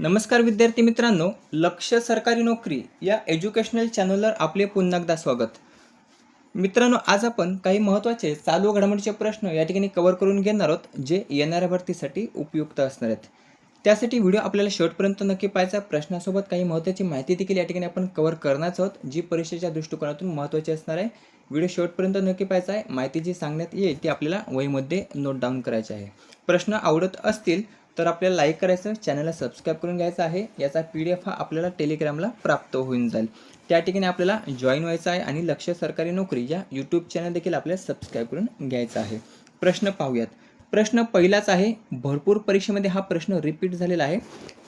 नमस्कार विद्यार्थी मित्रांनो, लक्ष सरकारी नोकरी या एज्युकेशनल चॅनलवर आपले पुन्हा एकदा स्वागत. मित्रांनो, आज आपण काही महत्त्वाचे चालू घडामोडीचे प्रश्न या ठिकाणी कव्हर करून घेणार आहोत, जे येणाऱ्या भरतीसाठी उपयुक्त असणार आहेत. त्यासाठी व्हिडिओ आपल्याला शेवटपर्यंत नक्की पाहायचा. प्रश्नासोबत काही महत्त्वाची माहिती देखील या ठिकाणी आपण कव्हर करणारच आहोत, जी परीक्षेच्या दृष्टिकोनातून महत्त्वाची असणार आहे. व्हिडिओ शेवटपर्यंत नक्की पाहायचा आहे. माहिती जी सांगण्यात येईल ती आपल्याला वहीमध्ये नोट डाऊन करायची आहे. प्रश्न आवडत असतील तर आपल्याला लाईक करायचं, चॅनलला सबस्क्राईब करून घ्यायचं आहे. याचा PDF हा आपल्याला टेलिग्रामला प्राप्त होऊन जाईल. त्या ठिकाणी आपल्याला जॉईन व्हायचं आहे आणि लक्ष सरकारी नोकरी या यूट्यूब चॅनल देखील आपल्याला सबस्क्राईब करून घ्यायचा आहे. प्रश्न पाहूयात. प्रश्न पहिलाच आहे. भरपूर परीक्षेमध्ये हा प्रश्न रिपीट झालेला आहे.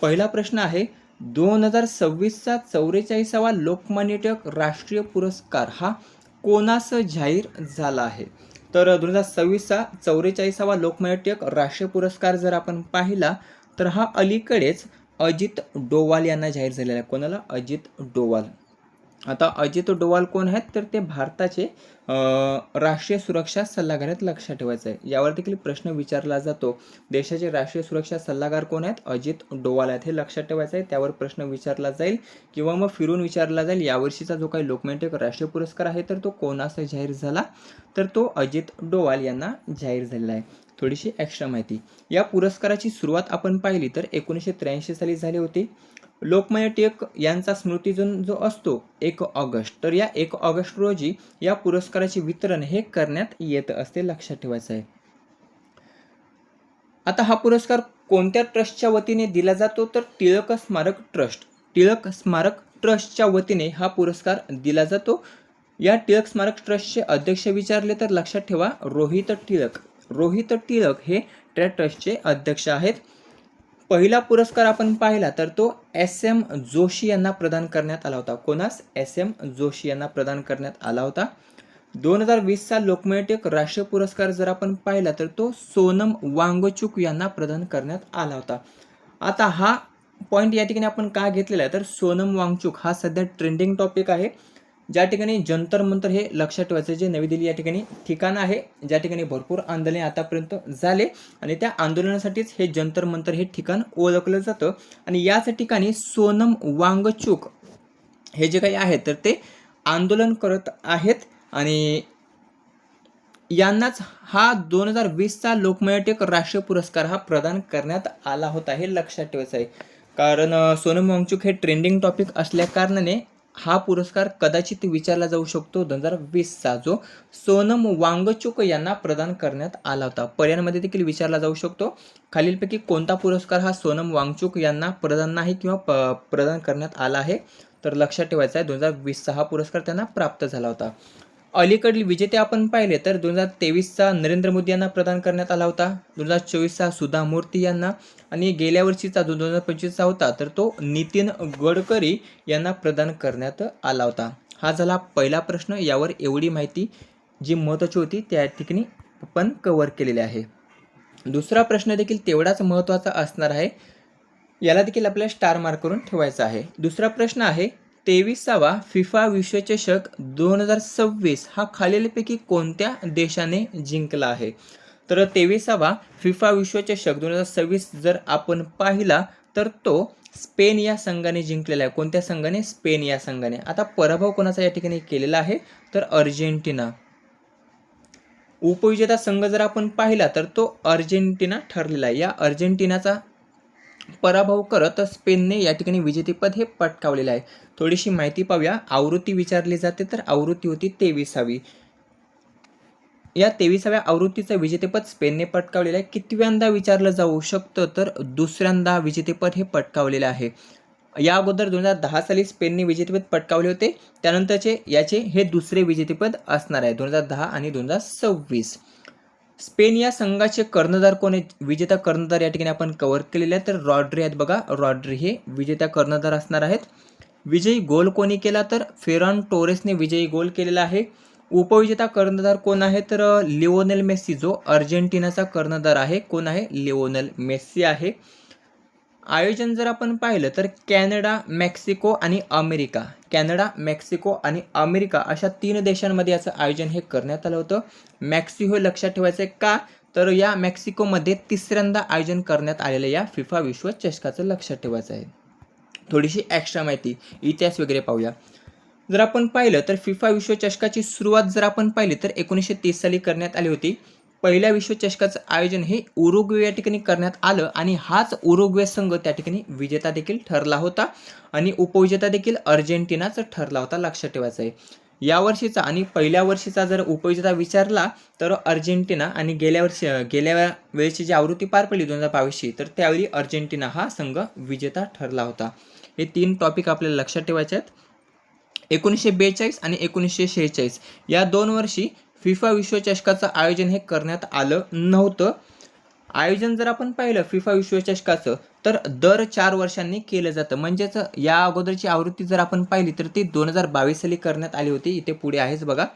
पहिला प्रश्न आहे, 2026चा 44वा लोकमान्य टिळक राष्ट्रीय पुरस्कार हा कोणास जाहीर झाला आहे? तर 2026चा 44वा लोकमान्य टिळक राष्ट्रीय पुरस्कार जर आपण पाहिला तर हा अलीकडेच अजित डोवाल यांना जाहीर झालेला आहे. कोणाला? अजित डोवाल. आता अजित डोवाल कोण आहेत? तर ते भारताचे राष्ट्रीय सुरक्षा सल्लागार आहेत. लक्षात ठेवायचं आहे. यावर देखील प्रश्न विचारला जातो. देशाचे राष्ट्रीय सुरक्षा सल्लागार कोण आहेत? अजित डोवाल आहेत. हे लक्षात ठेवायचं आहे. त्यावर प्रश्न विचारला जाईल किंवा मग फिरून विचारला जाईल. यावर्षीचा जो काही लोकमान्य टिळक राष्ट्रीय पुरस्कार आहे तर तो कोणास जाहीर झाला? तर तो अजित डोवाल यांना जाहीर झालेला आहे. थोडीशी एक्स्ट्रा माहिती. या पुरस्काराची सुरुवात आपण पाहिली तर 1983 साली झाली होती. लोकमान्य टिळक यांचा स्मृतिदिन जो असतो 1 ऑगस्ट, तर या 1 ऑगस्ट रोजी या पुरस्काराचे वितरण हे करण्यात येत असते. लक्षात ठेवायचं आहे. आता हा पुरस्कार कोणत्या ट्रस्टच्या वतीने दिला जातो? तर टिळक स्मारक ट्रस्ट. टिळक स्मारक ट्रस्टच्या वतीने हा पुरस्कार दिला जातो. या टिळक स्मारक ट्रस्टचे अध्यक्ष विचारले तर लक्षात ठेवा, रोहित टिळक. रोहित टिळक हे त्या ट्रस्टचे अध्यक्ष आहेत. पहिला पुरस्कार आपण पाहिला तर तो SM जोशी यांना प्रदान करण्यात आला होता. कोणास? SM जोशी यांना प्रदान करण्यात आला होता. 2020चा लोकमान्य टिळक राष्ट्रीय पुरस्कार जर आपण पाहिला तर तो सोनम वांगचुक यांना प्रदान करण्यात आला होता. आता हा पॉईंट या ठिकाणी आपण का घेतलेला आहे? तर सोनम वांगचुक हा सध्या ट्रेंडिंग टॉपिक आहे. ज्या ठिकाणी जंतर मंतर हे लक्षात ठेवायचं, जे नवी दिल्ली या ठिकाणी ठिकाण आहे, ज्या ठिकाणी भरपूर आंदोलने आतापर्यंत झाले आणि त्या आंदोलनासाठीच हे जंतर मंतर हे ठिकाण ओळखलं जातं. आणि याच ठिकाणी सोनम वांगचुक हे जे काही आहेत तर ते आंदोलन करत आहेत आणि यांनाच हा 2020चा लोकमान्य टिळक राष्ट्रीय पुरस्कार हा प्रदान करण्यात आला होता. हे लक्षात ठेवायचं आहे. कारण सोनम वांगचुक हे ट्रेंडिंग टॉपिक असल्या कारणाने हा पुरस्कार कदाचित विचारला जाऊ शकतो. 2020चा जो सोनम वांगचुक यांना प्रदान करण्यात आला होता. पर्यायांमध्ये देखील विचारला जाऊ शकतो. खालीलपैकी कोणता पुरस्कार हा सोनम वांगचुक यांना प्रदान नाही किंवा प्रदान करण्यात आला आहे? तर लक्षात ठेवायचं आहे, 2020चा हा पुरस्कार त्यांना प्राप्त झाला होता. अलीकडील विजेते आपण पाहिले तर 2023चा नरेंद्र मोदी यांना प्रदान करण्यात आला होता. 2024चा सुधा मूर्ती यांना आणि गेल्या वर्षीचा जो 2025चा होता तर तो नितीन गडकरी यांना प्रदान करण्यात आला होता. हा झाला पहिला प्रश्न. यावर एवढी माहिती जी महत्त्वाची होती त्या ठिकाणी आपण कव्हर केलेली आहे. दुसरा प्रश्न देखील तेवढाच महत्त्वाचा असणार आहे. याला देखील आपल्याला स्टार मार्क करून ठेवायचा आहे. दुसरा प्रश्न आहे, 23वा फिफा विश्वचषक 2026 हा खालीलपैकी कोणत्या देशाने जिंकला आहे? तर 23वा फिफा विश्वचषक 2026 जर आपण पाहिला तर तो स्पेन या संघाने जिंकलेला आहे. कोणत्या संघाने? स्पेन या संघाने. आता पराभव कोणाचा या ठिकाणी केलेला आहे? तर अर्जेंटिना. उपविजेता संघ जर आपण पाहिला तर तो अर्जेंटिना ठरलेला आहे. या अर्जेंटिनाचा पराभव करत स्पेनने या ठिकाणी विजेतेपद हे पटकावलेलं आहे. थोडीशी माहिती पाहूया. आवृत्ती विचारली जाते तर आवृत्ती होती 23वी. या 23व्या आवृत्तीचं विजेतेपद स्पेनने पटकावलेलं आहे. कितव्यांदा विचारलं जाऊ शकतं? तर दुसऱ्यांदा विजेतेपद हे पटकावलेलं आहे. या अगोदर 2010 साली स्पेनने विजेतेपद पटकावले होते. त्यानंतरचे याचे हे दुसरे विजेतेपद असणार आहे, 2010 आणि 2026. स्पेन या संघाचे कर्णधार कोण आहेत? विजेता कर्णधार या ठिकाणी आपण कव्हर केलेले आहेत. तर रॉड्री आहेत बघा. रॉड्री हे विजेता कर्णधार असणार आहेत. विजयी गोल कोणी केला? तर फेरॉन टोरेसने विजयी गोल केलेला आहे. उपविजेता कर्णधार कोण आहे? तर लिओनेल मेस्सी, जो अर्जेंटिनाचा कर्णधार आहे. कोण आहे? लिओनेल मेस्सी आहे. आयोजन जर आपण पाहिलं तर कॅनडा, मेक्सिको आणि अमेरिका. कॅनडा, मेक्सिको आणि अमेरिका अशा 3 देशांमध्ये याचं आयोजन हे करण्यात आलं होतं. मेक्सिको लक्षात ठेवायचं आहे. का? तर या मेक्सिकोमध्ये तिसऱ्यांदा आयोजन करण्यात आलेल्या या फिफा विश्वचषकाचं लक्षात ठेवायचं आहे. थोडीशी एक्स्ट्रा माहिती इतिहास वगैरे पाहूया. जर आपण पाहिलं तर फिफा विश्वचषकाची सुरुवात जर आपण पाहिली तर 1930 साली करण्यात आली होती. पहिल्या विश्वचषकाचं आयोजन हे उरुग्वे या ठिकाणी करण्यात आलं आणि हाच उरुग्वे संघ त्या ठिकाणी विजेता देखील ठरला होता आणि उपविजेता देखील अर्जेंटिनाच ठरला होता, लक्षात ठेवायचं आहे. यावर्षीचा आणि पहिल्या वर्षीचा जर उपविजेता विचारला तर अर्जेंटिना आणि गेल्या वेळेची जी आवृत्ती पार पडली 2022ची तर त्यावेळी अर्जेंटिना हा संघ विजेता ठरला होता. हे 3 टॉपिक आपल्याला लक्षात ठेवायचे आहेत. 1942 आणि 1946 या 2 वर्षी फिफा विश्वचषकाचं आयोजन हे करण्यात आलं नव्हतं. आयोजन जर आपण पाहिलं फिफा विश्वचषकाचं तर दर 4 वर्षांनी केलं जातं. म्हणजेच या अगोदरची आवृत्ती जर आपण पाहिली तर ती 2022 साली करण्यात आली होती. इथे पुढे आहेच बघा,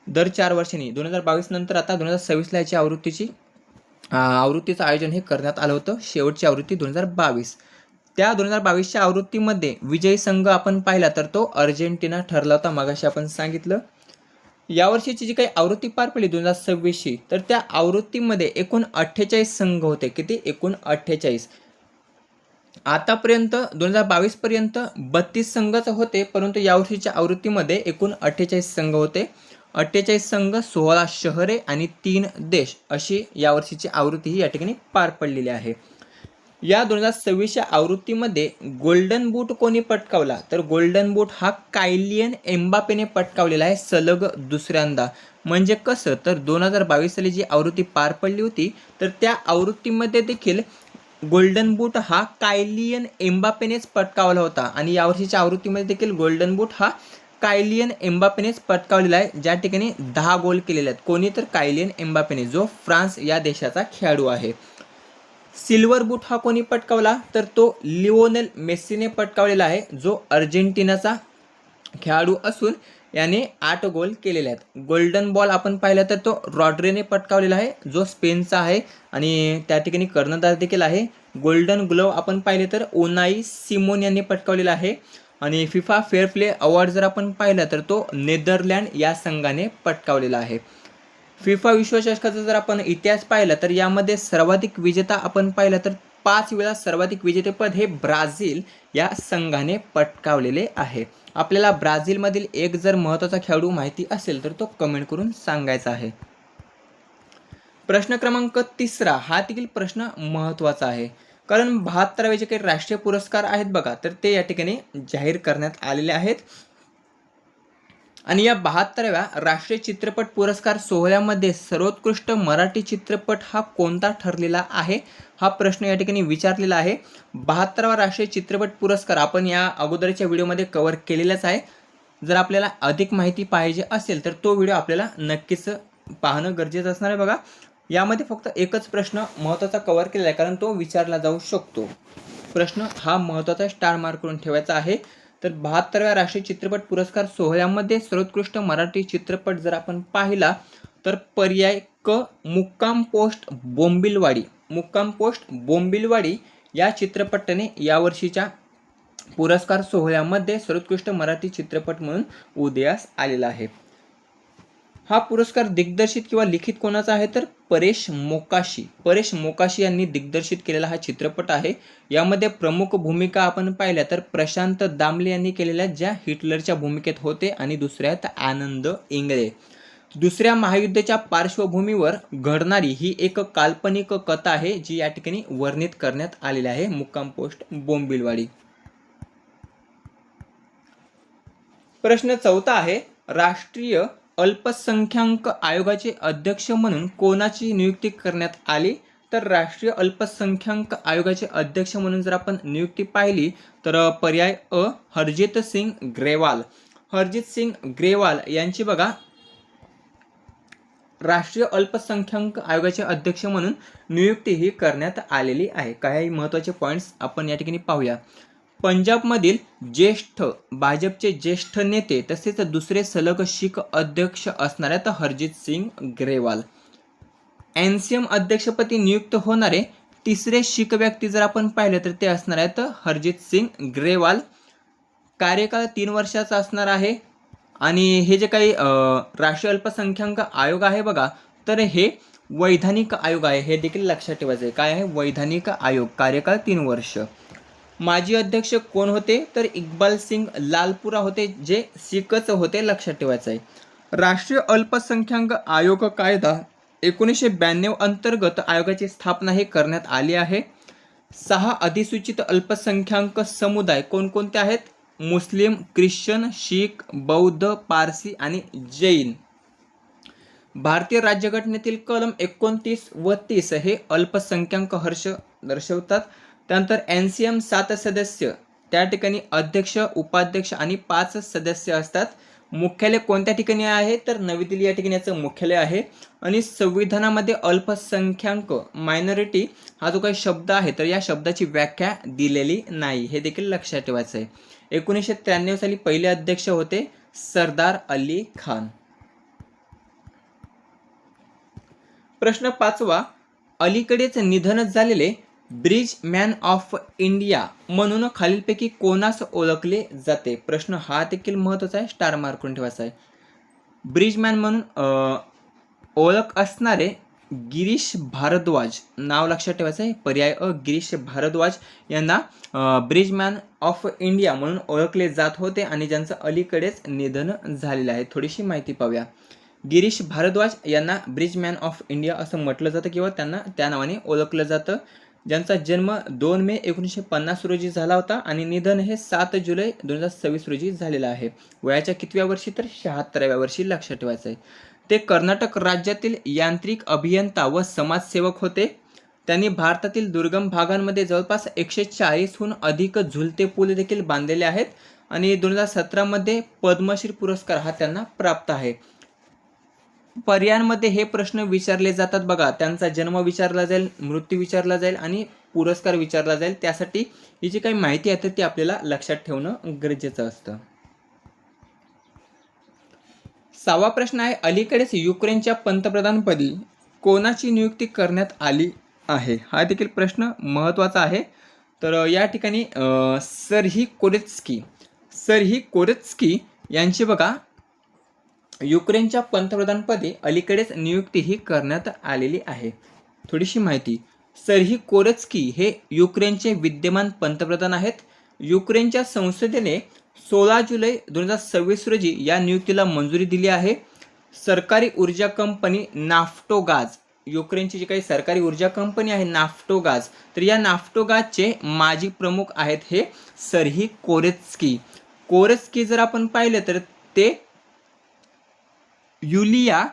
दर 4 वर्षांनी. 2022 नंतर आता 2026ला याची आवृत्तीचं आयोजन हे करण्यात आलं होतं. शेवटची आवृत्ती 2022. त्या 2022च्या आवृत्तीमध्ये विजयी संघ आपण पाहिला तर तो अर्जेंटिना ठरला होता, मगाशी आपण सांगितलं. यावर्षीची जी काही आवृत्ती पार पडली 2026ची तर त्या आवृत्तीमध्ये एकूण 48 संघ होते. किती? एकूण 48. आतापर्यंत 2022 पर्यंत 32 संघच होते, परंतु यावर्षीच्या आवृत्तीमध्ये एकूण 48 संघ होते. 48 संघ, 16 शहरे आणि 3 देश अशी यावर्षीची आवृत्ती ही या ठिकाणी पार पडलेली आहे. या 2026च्या आवृत्तीमध्ये गोल्डन बूट कोणी पटकावला तर गोल्डन बूट हा कायलियन एम्बापेने पटकावलेला आहे सलग दुसऱ्यांदा. म्हणजे कसं तर 2022 साली जी आवृत्ती पार पडली होती तर त्या आवृत्तीमध्ये देखील गोल्डन बूट हा कायलियन एम्बापेनेच पटकावला होता आणि यावर्षीच्या आवृत्तीमध्ये देखील गोल्डन बूट हा कायलियन एम्बापेनेच पटकावलेला आहे, ज्या ठिकाणी 10 गोल केलेले आहेत. कोणी तर कायलियन एम्बापेने, जो फ्रान्स या देशाचा खेळाडू आहे. सिल्वर बूट हा कोणी पटकावला तर तो लिओनेल मेस्सीने पटकावलेला आहे, जो अर्जेंटिनाचा खेळाडू असून याने 8 गोल केलेले आहेत. गोल्डन बॉल आपण पाहिला तर तो रॉड्रीने पटकावलेला आहे, जो स्पेनचा आहे आणि त्या ठिकाणी कर्णधार देखील आहे. गोल्डन ग्लोव आपण पाहिले तर उनाई सिमोन यांनी पटकावलेला आहे आणि फिफा फेअर प्ले अवॉर्ड जर आपण पाहिला तर तो नेदरलँड या संघाने पटकावलेला आहे. फिफा विश्वचषकाचा जर आपण इतिहास पाहिला तर यामध्ये सर्वाधिक विजेता आपण पाहिला तर 5 वेळा सर्वाधिक विजेतेपद हे ब्राझील या संघाने पटकावलेले आहे. आपल्याला ब्राझीलमधील एक जर महत्त्वाचा खेळाडू माहिती असेल तर तो कमेंट करून सांगायचा आहे. प्रश्न क्रमांक 3 हा देखील प्रश्न महत्त्वाचा आहे, कारण 72वे जे काही राष्ट्रीय पुरस्कार आहेत बघा तर ते या ठिकाणी जाहीर करण्यात आलेले आहेत आणि या 72व्या राष्ट्रीय चित्रपट पुरस्कार सोहळ्यामध्ये सर्वोत्कृष्ट मराठी चित्रपट हा कोणता ठरलेला आहे हा प्रश्न या ठिकाणी विचारलेला आहे. 72वा राष्ट्रीय चित्रपट पुरस्कार आपण या अगोदरच्या व्हिडिओमध्ये कव्हर केलेलाच आहे. जर आपल्याला अधिक माहिती पाहिजे असेल तर तो व्हिडिओ आपल्याला नक्कीच पाहणं गरजेचं असणार आहे. बघा, यामध्ये फक्त एकच प्रश्न महत्त्वाचा कव्हर केलेला आहे, कारण तो विचारला जाऊ शकतो. प्रश्न हा महत्त्वाचा स्टार मार्क करून ठेवायचा आहे. तर 72व्या राष्ट्रीय चित्रपट पुरस्कार सोहळ्यामध्ये सर्वोत्कृष्ट मराठी चित्रपट जर आपण पाहिला तर पर्याय क मुक्काम पोस्ट बोंबिलवाडी या चित्रपटाने यावर्षीच्या पुरस्कार सोहळ्यामध्ये सर्वोत्कृष्ट मराठी चित्रपट म्हणून उदयास आलेला आहे. हा पुरस्कार दिग्दर्शित किंवा लिखित कोणाचा आहे तर परेश मोकाशी यांनी दिग्दर्शित केलेला हा चित्रपट आहे. यामध्ये प्रमुख भूमिका आपण पाहिल्या तर प्रशांत दामले यांनी केलेल्या, ज्या हिटलरच्या भूमिकेत होते, आणि दुसऱ्यात आनंद इंगळे. दुसऱ्या महायुद्धाच्या पार्श्वभूमीवर घडणारी ही एक काल्पनिक कथा आहे, जी या ठिकाणी वर्णित करण्यात आलेली आहे. मुक्काम पोस्ट बोंबिलवाडी. प्रश्न 4 आहे, राष्ट्रीय अल्पसंख्याक आयोगाचे अध्यक्ष म्हणून कोणाची नियुक्ती करण्यात आली तर राष्ट्रीय अल्पसंख्याक आयोगाचे अध्यक्ष म्हणून जर आपण नियुक्ती पाहिली तर पर्याय अ हरजित सिंग ग्रेवाल यांची बघा राष्ट्रीय अल्पसंख्याक आयोगाचे अध्यक्ष म्हणून नियुक्ती ही करण्यात आलेली आहे. काही महत्त्वाचे पॉईंट्स आपण या ठिकाणी पाहूया. पंजाबमधील भाजपचे ज्येष्ठ नेते तसेच दुसरे सलग शीख अध्यक्ष असणार आहेत हरजित सिंग ग्रेवाल. एनसीएम अध्यक्षपदी नियुक्त होणारे तिसरे शीख व्यक्ती जर आपण पाहिले तर ते असणार आहेत हरजित सिंग ग्रेवाल. कार्यकाळ 3 वर्षाचा असणार आहे आणि हे जे काही राष्ट्रीय अल्पसंख्याक आयोग आहे बघा तर हे वैधानिक आयोग आहे, हे देखील लक्षात ठेवायचं आहे. काय आहे? वैधानिक आयोग, कार्यकाळ 3 वर्ष. माजी अध्यक्ष कोण होते? तर इक्बाल सिंग लालपुरा होते, जे सिखच होते, लक्षात ठेवायचं आहे. राष्ट्रीय अल्पसंख्याक आयोग कायदा 1992 अंतर्गत आयोगाची स्थापना हे करण्यात आली आहे. 6 अधिसूचित अल्पसंख्याक समुदाय कोणकोणते आहेत? मुस्लिम, ख्रिश्चन, शीख, बौद्ध, पारसी आणि जैन. भारतीय राज्यघटनेतील कलम 29 व 30 हे अल्पसंख्याक हर्ष दर्शवतात. त्यानंतर NCM 7 सदस्य, त्या ठिकाणी अध्यक्ष, उपाध्यक्ष आणि 5 सदस्य असतात. मुख्यालय कोणत्या ठिकाणी आहे? तर नवी दिल्ली या ठिकाणी याचं मुख्यालय आहे. आणि संविधानामध्ये अल्पसंख्याक, मायनॉरिटी हा जो काही शब्द आहे, तर या शब्दाची व्याख्या दिलेली नाही, हे देखील लक्षात ठेवायचं आहे. 1993 साली पहिले अध्यक्ष होते सरदार अली खान. प्रश्न 5वा, अलीकडेच निधन झालेले ब्रिज मॅन ऑफ इंडिया म्हणून खालीलपैकी कोणास ओळखले जाते? प्रश्न हा देखील महत्त्वाचा आहे, स्टार मार्क करून ठेवायचा आहे. ब्रिज मॅन म्हणून ओळख असणारे गिरीश भारद्वाज, नाव लक्षात ठेवायचं आहे. पर्याय अ, गिरीश भारद्वाज यांना ब्रिज मॅन ऑफ इंडिया म्हणून ओळखले जात होते आणि ज्यांचं अलीकडेच निधन झालेलं आहे. थोडीशी माहिती पाहूया. गिरीश भारद्वाज यांना ब्रिज मॅन ऑफ इंडिया असं म्हटलं जातं किंवा त्यांना त्या नावाने ओळखलं जातं. ज्यांचा जन्म 2 मे 1950 रोजी झाला होता आणि निधन हे 7 जुलै 2026 रोजी झालेलं आहे. वयाच्या कितव्या वर्षी? तर 76व्या वर्षी, लक्षात ठेवायचं आहे. ते कर्नाटक राज्यातील यांत्रिक अभियंता व समाजसेवक होते. त्यांनी भारतातील दुर्गम भागांमध्ये जवळपास 140हून अधिक झुलते पूल देखील बांधलेले आहेत आणि 2017 मध्ये पद्मश्री पुरस्कार हा त्यांना प्राप्त आहे. पर्यायांमध्ये हे प्रश्न विचारले जातात बघा, त्यांचा जन्म विचारला जाईल, मृत्यू विचारला जाईल आणि पुरस्कार विचारला जाईल. त्यासाठी ही जी काही माहिती आहे ती आपल्याला लक्षात ठेवणं गरजेचं असतं. 6वा प्रश्न आहे, अलीकडेच युक्रेनच्या पंतप्रधानपदी कोणाची नियुक्ती करण्यात आली आहे? हा देखील प्रश्न महत्त्वाचा आहे. तर या ठिकाणी सर्ही कोरेत्स्की यांची बघा युक्रेनच्या पंतप्रधानपदी अलीकडेच नियुक्ती ही करण्यात आलेली आहे. थोडीशी माहिती. सर्ही कोरेत्स्की हे युक्रेनचे विद्यमान पंतप्रधान आहेत. युक्रेनच्या संसदेने 16 जुलै 2026 रोजी या नियुक्तीला मंजुरी दिली आहे. सरकारी ऊर्जा कंपनी नाफ्टोगाज, युक्रेनची जी काही सरकारी ऊर्जा कंपनी आहे नाफ्टोगाज, तर या नाफ्टोगाजचे माजी प्रमुख आहेत हे सर्ही कोरेत्स्की. कोरेत्स्की जर आपण पाहिलं तर ते युलिया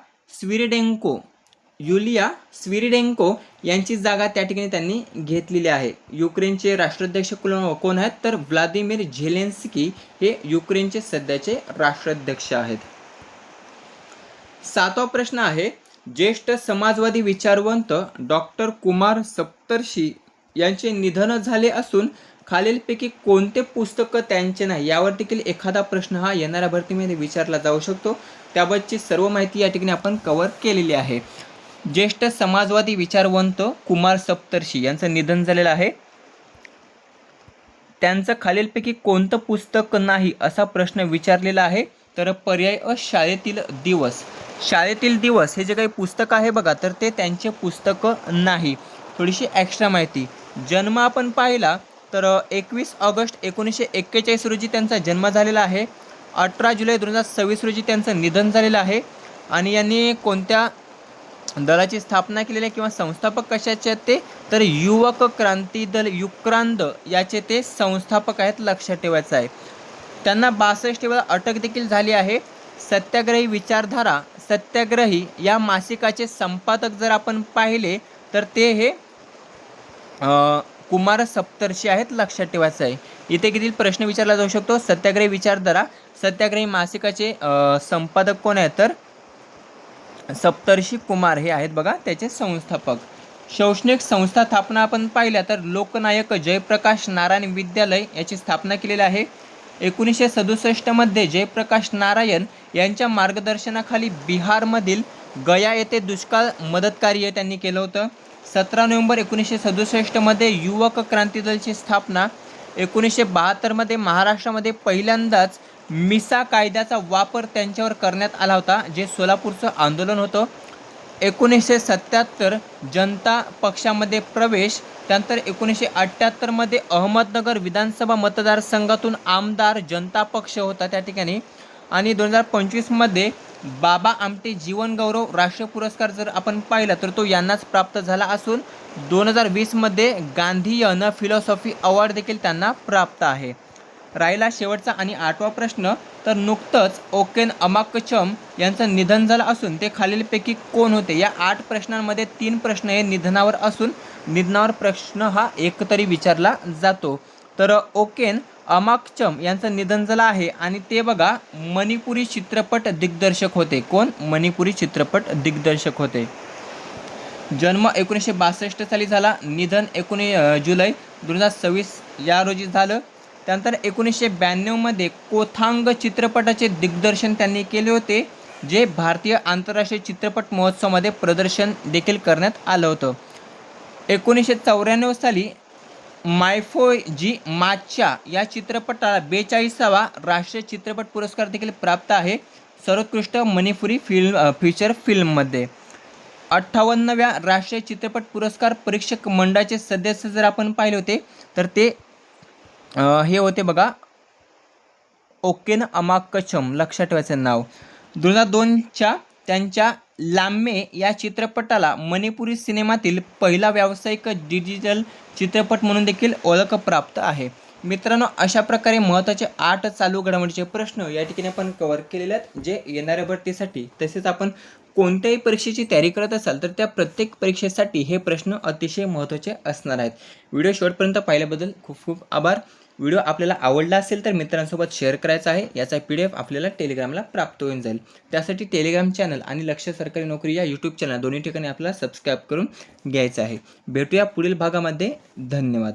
स्विरिडेंको यांची जागा त्या ठिकाणी त्यांनी घेतलेली आहे. युक्रेनचे राष्ट्राध्यक्ष कोण आहेत? तर व्लादिमीर झेलेन्स्की हे युक्रेनचे सध्याचे राष्ट्राध्यक्ष आहेत. 7वा प्रश्न आहे, ज्येष्ठ समाजवादी विचारवंत डॉक्टर कुमार सप्तर्षी यांचे निधन झाले असून खालीलपैकी कोणते पुस्तक त्यांचे नाही? यावर देखील एखादा प्रश्न हा येणाऱ्या भरतीमध्ये विचारला जाऊ शकतो. त्याबाबतची सर्व माहिती या ठिकाणी आपण कव्हर केलेली आहे. ज्येष्ठ समाजवादी विचारवंत कुमार सप्तर्षी यांचं निधन झालेलं आहे. त्यांचं खालीलपैकी कोणतं पुस्तक नाही असा प्रश्न विचारलेला आहे? तर पर्याय अ, शाळेतील दिवस हे जे काही पुस्तक आहे बघा, तर ते त्यांचे पुस्तक नाही. थोडीशी एक्स्ट्रा माहिती. जन्म आपण पाहिला तर 21 ऑगस्ट 1941 रोजी त्यांचा जन्म झालेला आहे. 18 जुलै 2026 रोजी त्यांचं निधन झालेलं आहे. आणि यांनी कोणत्या दलाची स्थापना केलेली आहे किंवा संस्थापक कशाचे आहेत ते? तर युवक क्रांती दल युक्रांद याचे ते संस्थापक आहेत, लक्षात ठेवायचं आहे. त्यांना 62 वेळा अटक देखील झाली आहे. सत्याग्रही विचारधारा सत्याग्रही या मासिकाचे संपादक जर आपण पाहिले तर ते हे कुमार सप्तर्षी आहेत, लक्षात ठेवायचं आहे. इथे किती प्रश्न विचारला जाऊ शकतो. सत्याग्रही विचारधारा सत्याग्रही मासिकाचे संपादक कोण आहेत? तर सप्तर्षी कुमार हे आहेत बघा, त्याचे संस्थापक. शैक्षणिक संस्था स्थापना आपण पाहिल्या तर लोकनायक जयप्रकाश नारायण विद्यालय याची स्थापना केलेली आहे. 1967 मध्ये जयप्रकाश नारायण यांच्या मार्गदर्शनाखाली बिहारमधील गया येथे दुष्काळ मदत कार्य त्यांनी केलं होतं. 17 नोव्हेंबर 1967 मध्ये युवक क्रांती दलची स्थापना. 1972 मध्ये महाराष्ट्रामध्ये पहिल्यांदाच मिसा कायद्याचा वापर त्यांच्यावर करण्यात आला होता, जे सोलापूरचं आंदोलन होतं. 1977 जनता पक्षामध्ये प्रवेश, त्यानंतर 1978 अहमदनगर विधानसभा मतदारसंघातून आमदार जनता पक्ष होता त्या ठिकाणी, आणि 2025 बाबा आमटे जीवन गौरव राष्ट्रीय पुरस्कार जर आपण पाहिला तर तो यांनाच प्राप्त झाला असून 2020 गांधीयन फिलॉसॉफी अवॉर्ड देखील त्यांना प्राप्त आहे. राहिला शेवटचा आणि 8वा प्रश्न, तर नुकतंच ओकेन अमाकचम यांचं निधन झालं असून ते खालीलपैकी कोण होते. या 8 प्रश्नांमध्ये 3 प्रश्न हे निधनावर असून निधनावर प्रश्न हा एक तरी विचारला जातो. तर ओकेन अमाकचम यांचं निधन झालं आहे आणि ते बघा मणिपुरी चित्रपट दिग्दर्शक होते. कोण? मणिपुरी चित्रपट दिग्दर्शक होते. जन्म 1962 साली झाला, निधन 19 जुलै 2026 या रोजी झालं. त्यानंतर 1992 कोथांग चित्रपटाचे दिग्दर्शन त्यांनी केले होते, जे भारतीय आंतरराष्ट्रीय चित्रपट महोत्सवामध्ये प्रदर्शन देखील करण्यात आलं होतं. 1994 साली मायफोजी माच्या या चित्रपटाला 42वा राष्ट्रीय चित्रपट पुरस्कार देखील प्राप्त आहे, सर्वोत्कृष्ट मणिपुरी फीचर फिल्ममध्ये. 58व्या राष्ट्रीय चित्रपट पुरस्कार परीक्षक मंडळाचे सदस्य जर आपण पाहिले होते तर ते हे होते बघा ओकेन अमाकचम, लक्षात ठेवायचं नाव. 2002च्या त्यांच्या लाम्मे या चित्रपटाला मणिपुरी सिनेमातील पहिला व्यावसायिक डिजिटल चित्रपट म्हणून देखील ओळख प्राप्त आहे. मित्रांनो, अशा प्रकारे महत्त्वाचे 8 चालू घडामोडीचे प्रश्न या ठिकाणी आपण कव्हर केलेले आहेत, जे येणाऱ्या भरतीसाठी तसेच आपण कोणत्याही परीक्षेची तयारी करत असाल तर त्या प्रत्येक परीक्षेसाठी हे प्रश्न अतिशय महत्त्वाचे असणार आहेत. व्हिडिओ शेवटपर्यंत पाहिल्याबद्दल खूप खूप आभार. व्हिडिओ आपल्याला आवडला असेल तर मित्रांसोबत शेअर करायचा आहे. याचा PDF आपल्याला टेलिग्रामला प्राप्त होऊन जाईल. त्यासाठी टेलिग्राम चॅनल आणि लक्ष सरकारी नोकरी या यूट्यूब चॅनल दोन्ही ठिकाणी आपल्याला सबस्क्राईब करून घ्यायचं आहे. भेटूया पुढील भागामध्ये. धन्यवाद.